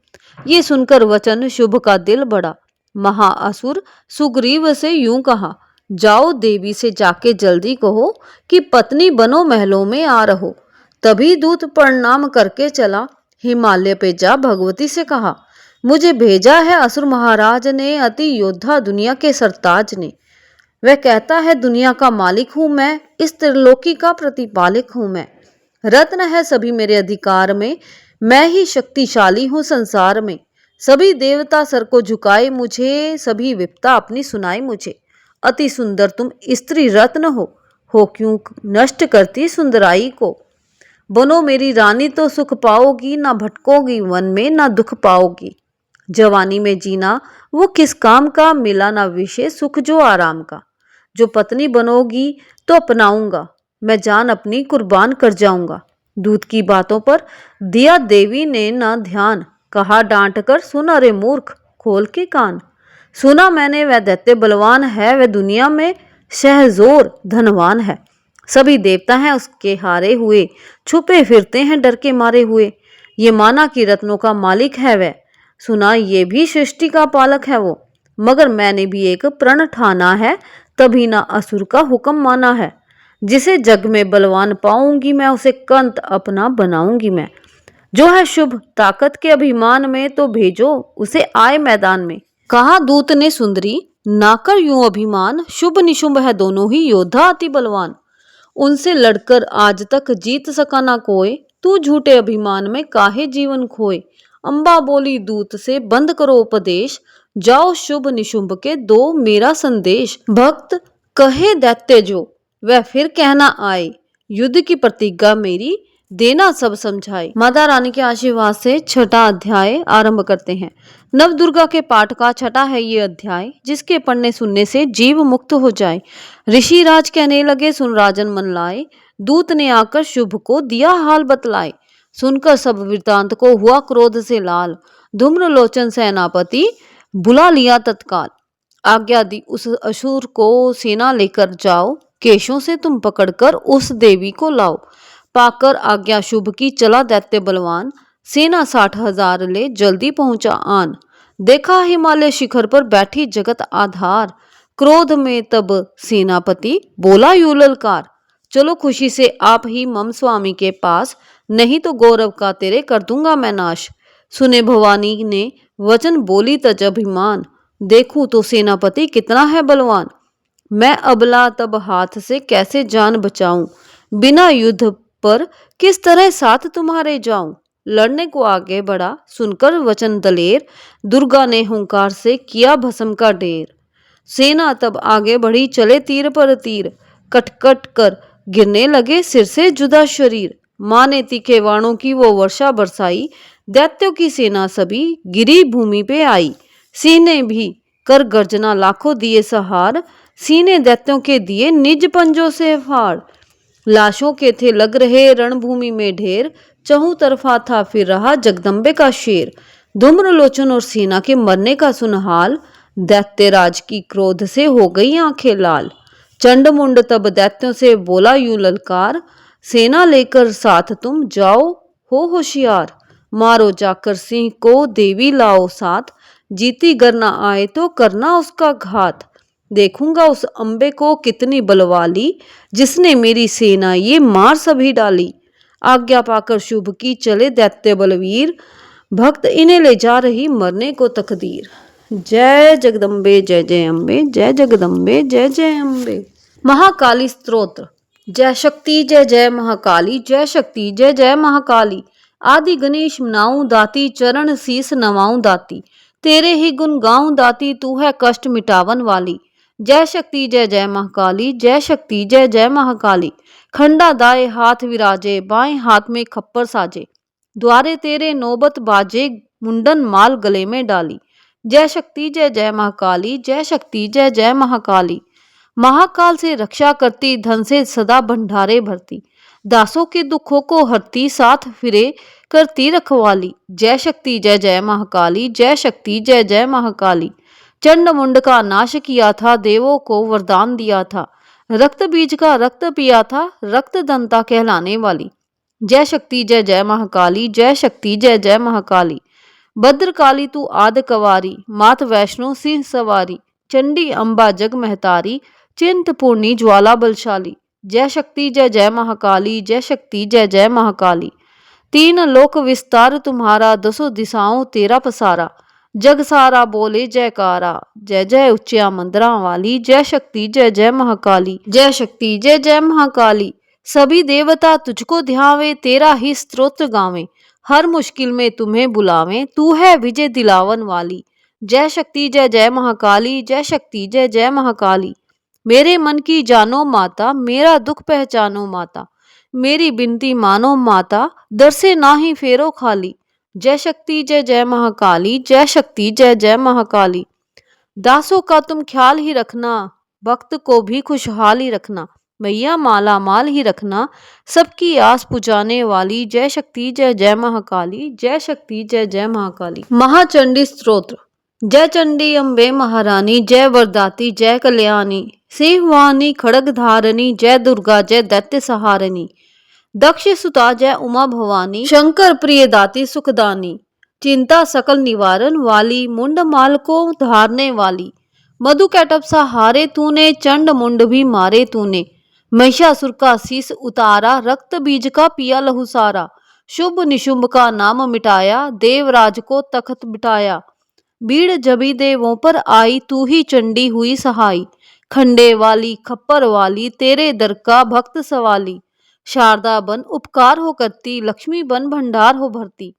ये सुनकर वचन शुभ का दिल बढ़ा, महाअसुर सुग्रीव से यूं कहा, जाओ देवी से जाके जल्दी कहो कि पत्नी बनो महलों में आ रहो। तभी दूत प्रणाम करके चला, हिमालय पे जा भगवती से कहा, मुझे भेजा है असुर महाराज ने, अति योद्धा दुनिया के सरताज ने। वह कहता है दुनिया का मालिक हूं मैं, इस त्रिलोकी का प्रतिपालक हूं मैं। रत्न है सभी मेरे अधिकार में, मैं ही शक्तिशाली हूं संसार में। सभी देवता सर को झुकाए मुझे, सभी विपता अपनी सुनाई मुझे। अति सुंदर तुम स्त्री रत्न हो क्यों नष्ट करती सुंदराई को। बनो मेरी रानी तो सुख पाओगी, ना भटकोगी वन में ना दुख पाओगी। जवानी में जीना वो किस काम का, मिला ना विषय सुख जो आराम का। जो पत्नी बनोगी तो अपनाऊंगा, मैं जान अपनी कुर्बान कर जाऊंगा। दूत की बातों पर दिया देवी ने ना ध्यान, कहा डांट कर, सुन अरे मूर्ख खोल के कान। सुना मैंने वह दैत्य बलवान है, वह दुनिया में शहजोर धनवान है। सभी देवता हैं उसके हारे हुए, छुपे फिरते हैं डर के मारे हुए। ये माना कि रत्नों का मालिक है वह, सुना ये भी सृष्टि का पालक है वो। मगर मैंने भी एक प्रण ठाना है, तभी ना असुर का हुक्म माना है। जिसे जग में बलवान पाऊंगी मैं, उसे कंत अपना बनाऊंगी मैं। जो है शुभ ताकत के अभिमान में, तो भेजो उसे आए मैदान में। कहा दूत ने सुंदरी, ना कर यूं अभिमान, शुभ निशुंभ है दोनों ही योद्धा अति बलवान। उनसे लड़कर आज तक जीत सका ना कोई, तू झूठे अभिमान में काहे जीवन खोए। अम्बा बोली दूत से, बंद करो उपदेश, जाओ शुभ निशुंभ के दो मेरा संदेश। भक्त कहे दैत्य जो, वह फिर कहना आए, युद्ध की प्रतिज्ञा मेरी देना सब समझाए। माता रानी के आशीर्वाद से छठा अध्याय आरंभ करते हैं। नव दुर्गा के पाठ का छठा है ये अध्याय, जिसके पढ़ने सुनने से जीव मुक्त हो जाए। ऋषि राज कहने लगे, सुन राजन मन लाए, दूत ने आकर शुभ को दिया हाल बतलाए। सुनकर सब वृतांत को हुआ क्रोध से लाल। धूम्रलोचन सेनापति बुला लिया तत्काल। आज्ञा दी उस असुर को सेना लेकर जाओ, केशों से तुम पकड़कर उस देवी को लाओ। पाकर आज्ञा शुभ की चला दैत्य बलवान, सेना 60,000 ले जल्दी पहुंचा आन। देखा हिमालय शिखर पर बैठी जगत आधार, क्रोध में तब सेनापति बोला यूं ललकार, चलो खुशी से आप ही मम स्वामी के पास, नहीं तो गौरव का तेरे कर दूंगा मैं नाश। सुने भवानी ने वचन बोली तज अभिमान, देखूं तो सेनापति कितना है बलवान। मैं अबला तब हाथ से कैसे जान बचाऊं, बिना युद्ध पर किस तरह साथ तुम्हारे जाऊं। लड़ने को आगे बढ़ा सुनकर वचन दलेर, दुर्गा ने हुंकार से किया भस्म का ढेर। सेना तब आगे बढ़ी चले तीर पर तीर, कटकट कर गिरने लगे सिर से जुदा शरीर। माँ ने तीखे वाणों की वो वर्षा बरसाई, दैत्यों की सेना सभी गिरी भूमि पे आई। सीने भी कर गर्जना लाखों दिए सहार, सीने दैत्यों के दिए निज पंजों से फाड़। लाशों के थे लग रहे रणभूमि में ढेर, चहु तरफा था फिर रहा जगदम्बे का शेर। धूम्रलोचन और सेना के मरने का सुन हाल, दैत्यराज की क्रोध से हो गई आंखें लाल। चंडमुंड तब दैत्यों से बोला यूं ललकार, सेना लेकर साथ तुम जाओ हो होशियार। मारो जाकर सिंह को देवी लाओ साथ, जीती गर न आए तो करना उसका घात। देखूंगा उस अंबे को कितनी बलवाली, जिसने मेरी सेना ये मार सभी डाली। आज्ञा पाकर शुभ की चले दैत्य बलवीर, भक्त इन्हें ले जा रही मरने को तकदीर। जय जगदम्बे जय जय अम्बे, जय जगदम्बे जय जय अम्बे। महाकाली स्तोत्र। जय शक्ति जय जय महाकाली, जय शक्ति जय जय महाकाली। आदि गणेश मनाऊं दाती, चरण शीस नवाऊं दाती। तेरे ही गुण गाऊं दाती, तू है कष्ट मिटावन वाली। जय शक्ति जय जय महाकाली, जय शक्ति जय जय महाकाली। खंडा दाए हाथ विराजे, बाएं हाथ में खप्पर साजे। द्वारे तेरे नौबत बाजे, मुंडन माल गले में डाली। जय शक्ति जय जय महाकाली, जय शक्ति जय जय महाकाली। महाकाल से रक्षा करती, धन से सदा भंडारे भरती। दासों के दुखों को हरती, साथ फिरे करती रखवाली। जय शक्ति जय जय महाकाली, जय शक्ति जय जय महाकाली। चंड मुंड का नाश किया था, देवों को वरदान दिया था। रक्त बीज का रक्त पिया था, रक्त दंता कहलाने वाली। जय शक्ति जय जय महाकाली, जय शक्ति जय जय महाकाली। भद्रकाली तू आद कवारी, मात वैष्णो सिंह सवारी। चंडी अम्बा जग महतारी, चिंतपूर्णी ज्वाला बलशाली। जय शक्ति जय जय महाकाली, जय शक्ति जय जय महाकाली। तीन लोक विस्तार तुम्हारा, दसों दिशाओं तेरा पसारा। जग सारा बोले जयकारा, जय जय उच्चिया मंदिरा वाली। जय शक्ति जय जय महाकाली, जय शक्ति जय जय महाकाली। सभी देवता तुझको ध्यावे, तेरा ही स्तोत्र गावें। हर मुश्किल में तुम्हें बुलावें, तू है विजय दिलावन वाली। जय शक्ति जय जय महाकाली, जय शक्ति जय जय महाकाली। मेरे मन की जानो माता, मेरा दुख पहचानो माता। मेरी बिनती मानो माता, दर से ना ही फेरो खाली। जय शक्ति जय जय महाकाली, जय शक्ति जय जय महाकाली। दासों का तुम ख्याल ही रखना, भक्त को भी खुशहाल ही रखना। मैया माला माल ही रखना, सबकी आस पुजाने वाली। जय शक्ति जय जय महाकाली, जय शक्ति जय जय महाकाली। महाचंडी स्तोत्र। जय चंडी अम्बे महारानी, जय वरदाती जय कल्याणी। सिंहवानी खड़ग धारणी, जय दुर्गा जय दैत्य सहारणी। दक्ष सुता जय उमा भवानी, शंकर प्रिय दाती सुखदानी। चिंता सकल निवारण वाली, मुंड माल को धारने वाली। मधु कैटभ सा हारे तूने, चंड मुंड भी मारे तूने। महिषासुर का शीस उतारा, रक्त बीज का पिया लहू सारा। शुभ निशुंभ का नाम मिटाया, देवराज को तख्त बिठाया। भीड़ जबी देवों पर आई, तू ही चंडी हुई सहाई। खंडे वाली खप्पर वाली, तेरे दर का भक्त सवाली। शारदा बन उपकार हो करती, लक्ष्मी बन भंडार हो भरती।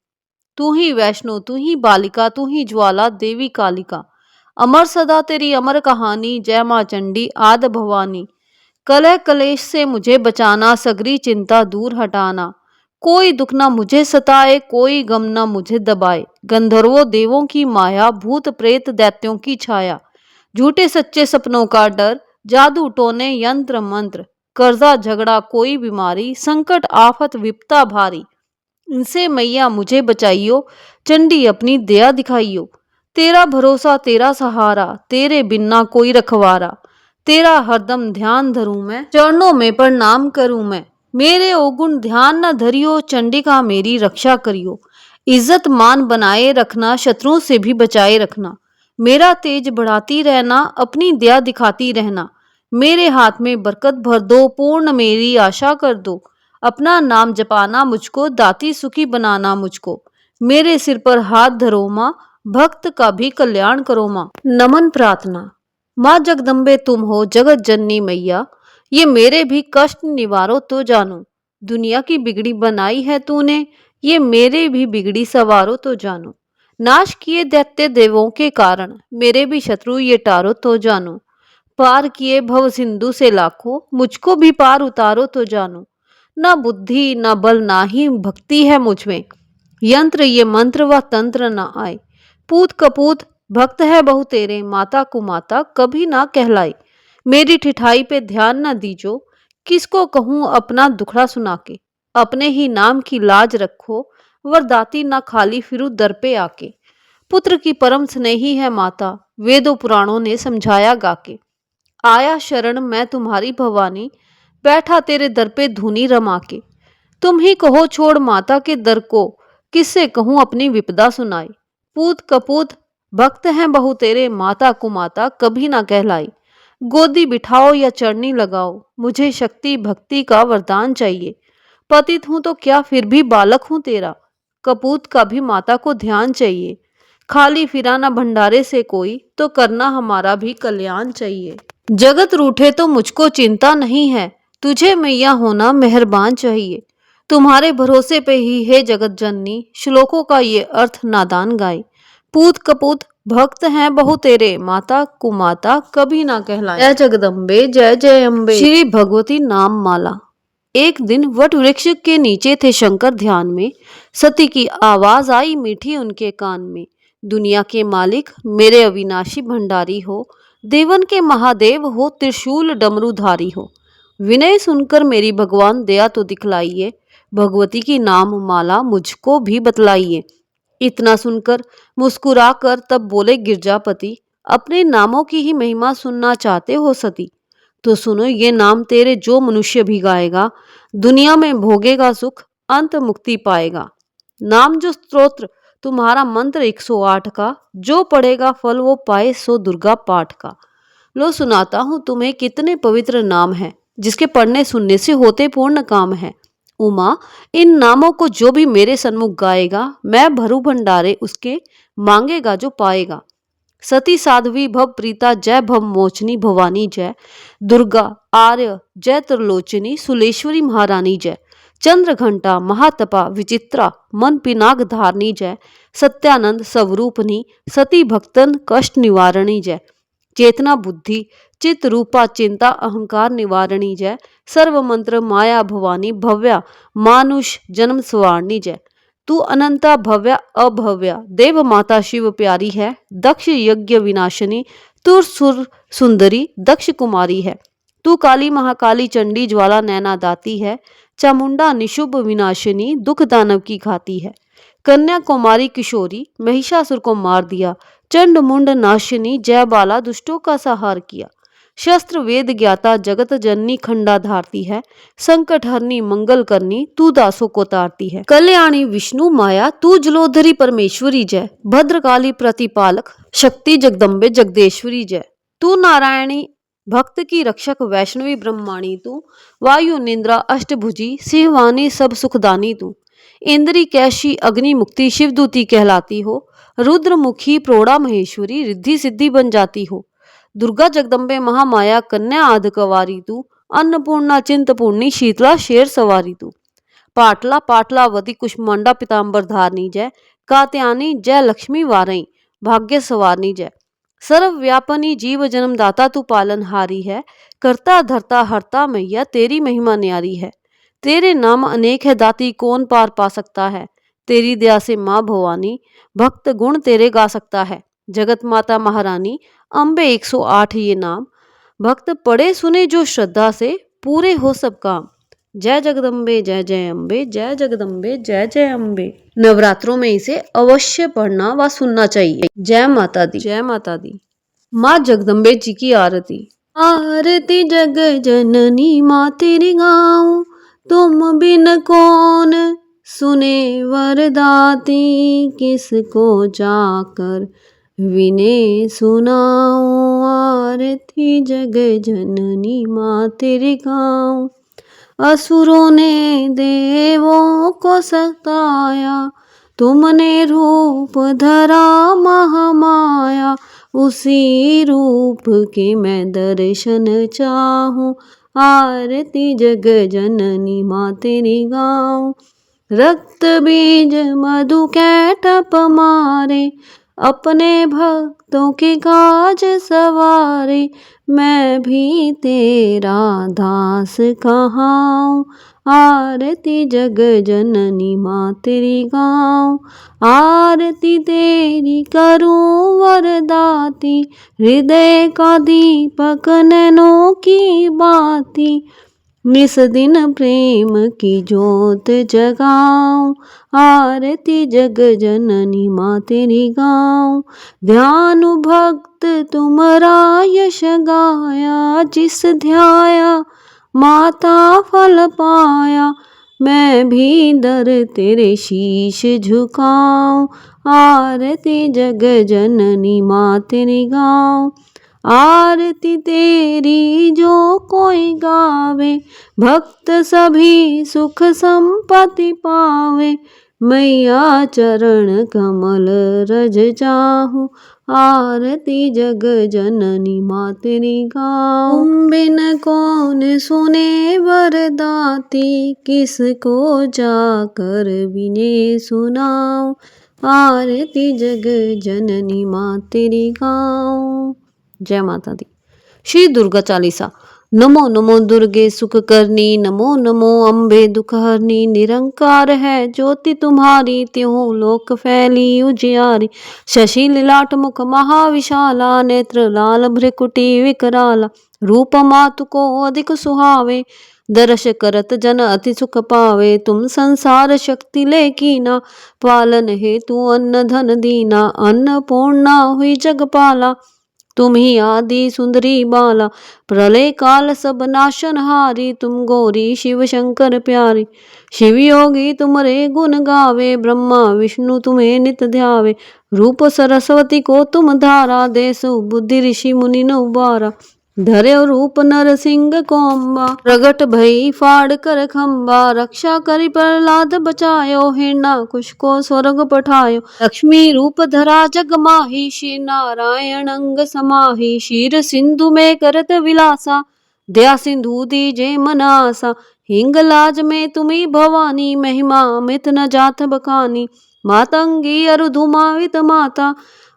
तू ही वैष्णो तू ही बालिका, तू ही ज्वाला देवी कालिका। अमर सदा तेरी अमर कहानी, जय माँ चंडी आद भवानी। कलह कलेश से मुझे बचाना, सगरी चिंता दूर हटाना। कोई दुख ना मुझे सताए, कोई गम ना मुझे दबाए। गंधर्वों देवों की माया, भूत प्रेत दैत्यों की छाया। झूठे सच्चे सपनों का डर, जादू टोने यंत्र मंत्र। कर्जा झगड़ा कोई बीमारी, संकट आफत विपता भारी। इनसे मैया मुझे बचाइयो, चंडी अपनी दया दिखाइयो। तेरा भरोसा तेरा सहारा, तेरे बिना कोई रखवारा। तेरा हरदम ध्यान धरूं मैं, चरणों में प्रणाम करूं मैं। मेरे अवगुण ध्यान न धरियो, चंडिका मेरी रक्षा करियो। इज्जत मान बनाए रखना, शत्रुओं से भी बचाए रखना। मेरा तेज बढ़ाती रहना, अपनी दया दिखाती रहना। मेरे हाथ में बरकत भर दो, पूर्ण मेरी आशा कर दो। अपना नाम जपाना मुझको, दाती सुखी बनाना मुझको। मेरे सिर पर हाथ धरो माँ, भक्त का भी कल्याण करो माँ। नमन प्रार्थना। माँ जगदम्बे तुम हो जगत जननी मैया, ये मेरे भी कष्ट निवारो तो जानो। दुनिया की बिगड़ी बनाई है तूने, ये मेरे भी बिगड़ी सवारो तो जानो। नाश किए दैत्य देवों के कारण, मेरे भी शत्रु ये टारो तो जानो। पार किए भव सिंधु से लाखों, मुझको भी पार उतारो तो जानो। ना बुद्धि ना बल ना ही भक्ति है मुझ में, यंत्र ये मंत्र व तंत्र न आए। पूत कपूत भक्त है बहु तेरे, माता कुमाता कभी ना कहलाई। मेरी ठिठाई पे ध्यान न दीजो, किसको कहूँ अपना दुखड़ा सुना के। अपने ही नाम की लाज रखो, वरदाती ना खाली फिरू दर पे आके। पुत्र की परम स्नेही है माता, वेदों पुराणों ने समझाया गाके। आया शरण मैं तुम्हारी भवानी, बैठा तेरे दर पे धुनी रमा के। तुम ही कहो छोड़ माता के दर को, किससे कहूँ अपनी विपदा सुनाई। पूत कपूत भक्त हैं बहु तेरे, माता कुमाता कभी ना कहलाई। गोदी बिठाओ या चरनी लगाओ, मुझे शक्ति भक्ति का वरदान चाहिए। पतित हूं तो क्या फिर भी बालक हूं तेरा, कपूत का भी माता को ध्यान चाहिए। खाली फिराना भंडारे से कोई, तो करना हमारा भी कल्याण चाहिए। जगत रूठे तो मुझको चिंता नहीं है, तुझे मैया होना मेहरबान चाहिए। तुम्हारे भरोसे पे ही है जगत जननी, श्लोकों का ये अर्थ नादान गाए। पूत कपूत भक्त हैं बहु तेरे, माता कुमाता कभी ना कहलाए। जय जगदम्बे जय जय अम्बे। श्री भगवती नाम माला। एक दिन वट वृक्ष के नीचे थे शंकर ध्यान में, सती की आवाज आई मीठी उनके कान में। दुनिया के मालिक मेरे अविनाशी भंडारी हो, देवन के महादेव हो, त्रिशूल डमरूधारी हो। विनय सुनकर मेरी भगवान दया तो दिखलाइए, भगवती की नाम माला मुझको भी बतलाइए। इतना सुनकर मुस्कुरा कर तब बोले गिरजापति, अपने नामों की ही महिमा सुनना चाहते हो सती, तो सुनो ये नाम तेरे जो मनुष्य भी गाएगा, दुनिया में भोगेगा सुख, अंत मुक्ति पाएगा। नाम जो स्तोत्र तुम्हारा मंत्र 108 का, जो पढ़ेगा फल वो पाए सो दुर्गा पाठ का। लो सुनाता हूँ तुम्हें कितने पवित्र नाम है, जिसके पढ़ने सुनने से होते पूर्ण काम है। उमा, इन नामों को जो भी मेरे सन्मुख गाएगा, मैं भरू भंडारे उसके मांगेगा जो पाएगा। सती साध्वी भव प्रीता जय भव मोचनी भवानी जय। दुर्गा आर्य जय त्रिलोचनी सुलेश्वरी महारानी जय। चंद्र घंटा महातपा विचित्रा मन पिनाक धारनी जय। सत्यानंद स्वरूपनी सती भक्तन कष्ट निवारणी जय। चेतना बुद्धि चित रूपा चिंता अहंकार निवारणी जय। सर्व मंत्र माया भवानी भव्या मानुष जन्म स्वारणी जय। तू अनंता भव्या अभव्या देव माता शिव प्यारी है। दक्ष यज्ञ विनाशिनी तू सुर सुंदरी दक्ष कुमारी है। तू काली महाकाली चंडी ज्वाला नैना दाती है। चामुंडा निशुभ विनाशिनी दुख दानव की खाती है। कन्या कुमारी किशोरी महिषासुर को मार दिया। चंड मुंड नाशिनी जय बाला दुष्टों का संहार किया। शस्त्र वेद ज्ञाता जगत जननी खंडा धारती है। संकट हरनी मंगल करनी तू दासों को तारती है। कल्याणी विष्णु माया तू जलोधरी परमेश्वरी जय। भद्रकाली प्रतिपालक शक्ति जगदम्बे जगदेश्वरी जय। तू नारायणी भक्त की रक्षक वैष्णवी ब्रह्माणी तू। वायु निंद्रा अष्टभुजी सिंहवानी सब सुखदानी तू। इंद्री कैशी अग्नि मुक्ति शिवदूती कहलाती हो। रुद्रमुखी प्रोड़ा महेश्वरी रिद्धि सिद्धि बन जाती हो। दुर्गा जगदम्बे महामाया कन्या आदि कवारी तू। अन्नपूर्णा चिंतपूर्णी शीतला शेर सवारी तू। पाटला पाटलावती कुष्मांडा पिताम्बर धारनी जय। कात्यायनी जय लक्ष्मी वारई भाग्य सवारनी जय। सर्वव्यापनी जीव जन्मदाता तू पालनहारी है। करता धरता हरता मैया तेरी महिमा न्यारी है। तेरे नाम अनेक है दाती कौन पार पा सकता है। तेरी दया से माँ भवानी भक्त गुण तेरे गा सकता है। जगत माता महारानी अम्बे 108 ये नाम। भक्त पढ़े सुने जो श्रद्धा से पूरे हो सब काम। जय जगदम्बे जय जय अम्बे, जय जगदम्बे जय जय अम्बे। नवरात्रों में इसे अवश्य पढ़ना व सुनना चाहिए। जय माता दी, जय माता दी। माँ जगदम्बे जी की आरती। आरती जग जननी माँ तेरी गाऊं, तुम बिन कौन सुने वरदाती, किसको जाकर विने सुनाऊं। आरती जग जननी माँ तेरी गाऊं, असुरों ने देवों को सताया, तुमने रूप धरा महामाया, उसी रूप के मैं दर्शन चाहूं। आरती जग जननी माँ तेरी गाऊं, रक्त बीज मधु कैटप मारे, अपने भक्तों के काज सवारे, मैं भी तेरा दास कहाऊं। आरती जग जननी माँ तेरी गाऊं, आरती तेरी करूं वरदाती, हृदय का दीपक नैनों की बाती, निस दिन प्रेम की ज्योत जगाऊं। आरती जग जननी माँ तेरी गाऊं, ध्यान भक्त तुमरा यश गाया, जिस ध्याया माता फल पाया, मैं भी दर तेरे शीश झुकाऊं। आरती जग जननी माँ तेरी गाऊं, आरती तेरी जो कोई गावे, भक्त सभी सुख संपत्ति पावे, मैया चरण कमल रज जाहूं। आरती जग जननी माँ तेरी गाऊं, तुम बिन कौन सुने वरदाती, किसको जाकर विने सुनाऊं। आरती जग जननी माँ तेरी गाऊं। जय माता दी। श्री दुर्गा चालीसा। नमो नमो दुर्गे सुख करनी, नमो नमो अम्बे दुख हरनी, निरंकार है ज्योति तुम्हारी, त्यों लोक फैली उजियारी। शशि लिलाट मुख महाविशाला, नेत्र लाल भ्रिकुटी विकराला, रूप मातु को अधिक सुहावे, दर्श करत जन अति सुख पावे। तुम संसार शक्ति ले कीना, पालन हेतु अन्न धन दीना, अन्नपूर्णा हुई जगपाला, तुम ही आदि सुंदरी बाला, प्रलय काल सब नाशन हारी, तुम गौरी शिव शंकर प्यारी। शिव योगी तुमरे गुण गावे, ब्रह्मा विष्णु तुम्हें नित ध्यावे, रूप सरस्वती को तुम धारा, देसु बुद्धि ऋषि मुनि न उबारा। धरे रूप नर सिंह को अम्बा, प्रगट भई फाड़ कर खम्बा, रक्षा करी प्रहलाद बचायो, हिरण्यकुश को स्वर्ग पठायो। लक्ष्मी रूप धरा जग माही, श्री नारायण अंग समाही, क्षीर सिंधु में करत विलासा, दया सिंधु दीजे मनासा। हिंगलाज में तुम्ही भवानी, महिमा अमित न जात बखानी, मातंगी अरुधुमावित माता,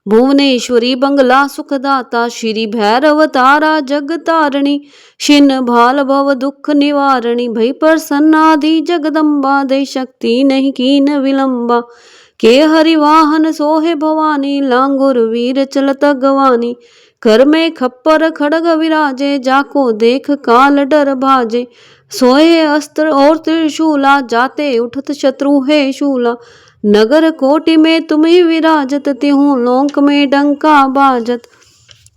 भुवनेश्वरी बंगला सुखदाता। श्री भैरव तारा जग तारणी, छिन्न भाल भव दुख निवारणी, भई प्रसन्नादि जगदम्बा, दे शक्ति नहीं कीन विलंबा। के हरिवाहन सोहे भवानी, लांगुर वीर चलत गवानी, कर में खप्पर खड़ग विराजे, जाको देख काल डर भाजे। सोहे अस्त्र और त्रिशूला, जाते उठत शत्रु है शूला, नगर कोटि में तुम ही विराजत, तिहु लोक में डंका बाजत।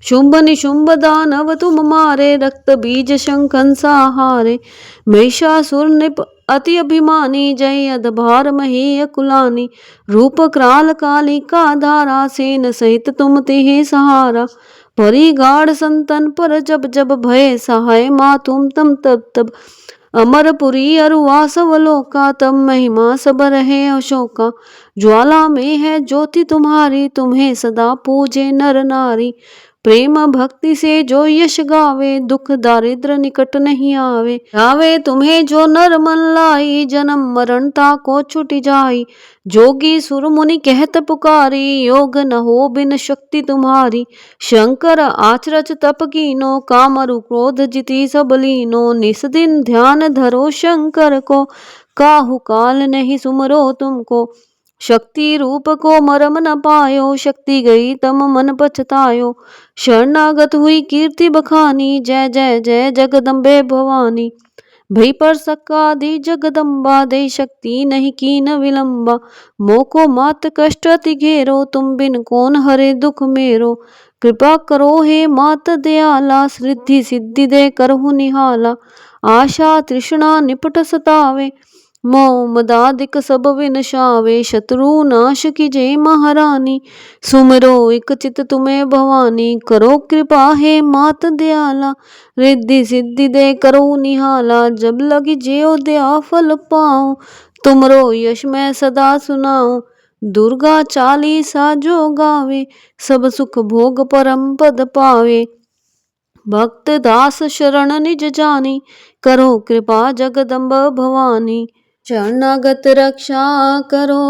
शुंभ निशुंभ दानव तुम मारे, रक्त बीज शंखन सहारे, महिषासुर निप अति अभिमानी, जय अधभार मही अकुलानी। रूप क्राल कालिका धारा, सेन सहित तुम तिहे सहारा, परी गाढ़ संतन पर जब जब, भय सहाय माँ तुम तम तब तब। अमरपुरी अरुवास वलोका, तब महिमा सब रहे अशोका। ज्वाला में है ज्योति तुम्हारी, तुम्हें सदा पूजे नर नारी। प्रेम भक्ति से जो यश गावे, दुख दारिद्र निकट नहीं आवे। आवे तुम्हें जो नर मन लाई, जन्म मरणता को छुटी जाई। जोगी सुर मुनि कहत पुकारी, योग न हो बिन शक्ति तुम्हारी। शंकर आचरच तप कीनो, कामरु क्रोध जिति सब लीनो। निस दिन ध्यान धरो शंकर को, काहू काल नहीं सुमरो तुमको। शक्ति रूप को मरम न पायो, शक्ति गई तम मन पछतायो। शरणागत हुई कीर्ति बखानी, जय जय जय जगदम्बे भवानी। भई पर सकादि जगदम्बा दे शक्ति नहीं कीन विलंबा। मोको मात कष्ट अति घेरो तुम बिन कौन हरे दुख मेरो। कृपा करो हे मात दयाला रिद्धि सिद्धि दे करहु निहाला। आशा तृष्णा निपट सतावे मोह मदादिक सब विनशावे। शत्रु नाश कीजे महारानी सुमिरो एक चित तुम्हें भवानी। करो कृपा हे मात दयाला रिद्धि सिद्धि दे करो निहाला। जब लगी जेओ दया फल पाऊं तुमरो यश मैं सदा सुनाऊं। दुर्गा चालीसा जो गावे सब सुख भोग परम पद पावे। भक्त दास शरण निज जानी करो कृपा जगदम्ब भवानी। शरणागत रक्षा करो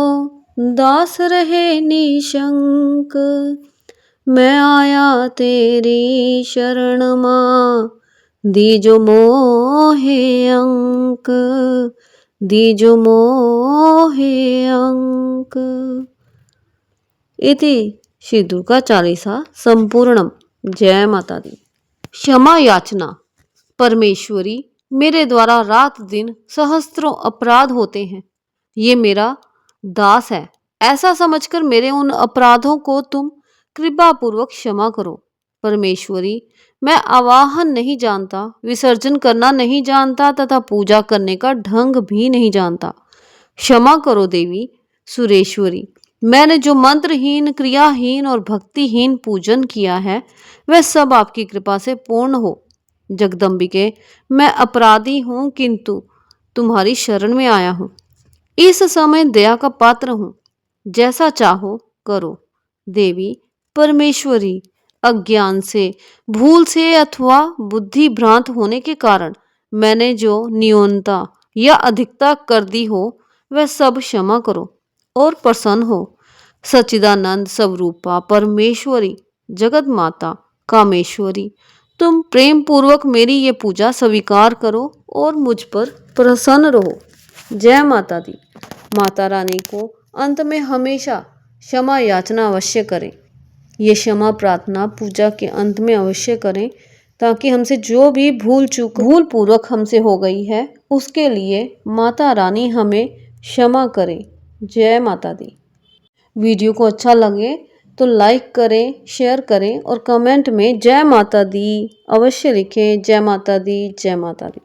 दास रहे निशंक। मैं आया तेरी शरण मां दीजो मोहे अंक। दीजो मोहे अंक। इति श्री दुर्गा चालीसा संपूर्णम। जय माता दी। क्षमा याचना। परमेश्वरी, मेरे द्वारा रात दिन सहस्त्रों अपराध होते हैं। ये मेरा दास है, ऐसा समझकर मेरे उन अपराधों को तुम कृपा पूर्वक क्षमा करो। परमेश्वरी, मैं आवाहन नहीं जानता, विसर्जन करना नहीं जानता तथा पूजा करने का ढंग भी नहीं जानता। क्षमा करो देवी सुरेश्वरी। मैंने जो मंत्रहीन, क्रियाहीन और भक्तिहीन पूजन किया है वह सब आपकी कृपा से पूर्ण हो। जगदम्बिके, मैं अपराधी हूं किंतु तुम्हारी शरण में आया हूं। इस समय दया का पात्र हूं, जैसा चाहो करो। देवी परमेश्वरी, अज्ञान से, भूल से अथवा बुद्धि भ्रांत होने के कारण मैंने जो न्यूनता या अधिकता कर दी हो वह सब क्षमा करो और प्रसन्न हो। सच्चिदानंद स्वरूपा परमेश्वरी, जगत माता कामेश्वरी, तुम प्रेम पूर्वक मेरी ये पूजा स्वीकार करो और मुझ पर प्रसन्न रहो। जय माता दी। माता रानी को अंत में हमेशा क्षमा याचना अवश्य करें। ये क्षमा प्रार्थना पूजा के अंत में अवश्य करें ताकि हमसे जो भी भूल पूर्वक हमसे हो गई है उसके लिए माता रानी हमें क्षमा करें। जय माता दी। वीडियो को अच्छा लगे तो लाइक करें, शेयर करें और कमेंट में जय माता दी अवश्य लिखें। जय माता दी, जय माता दी।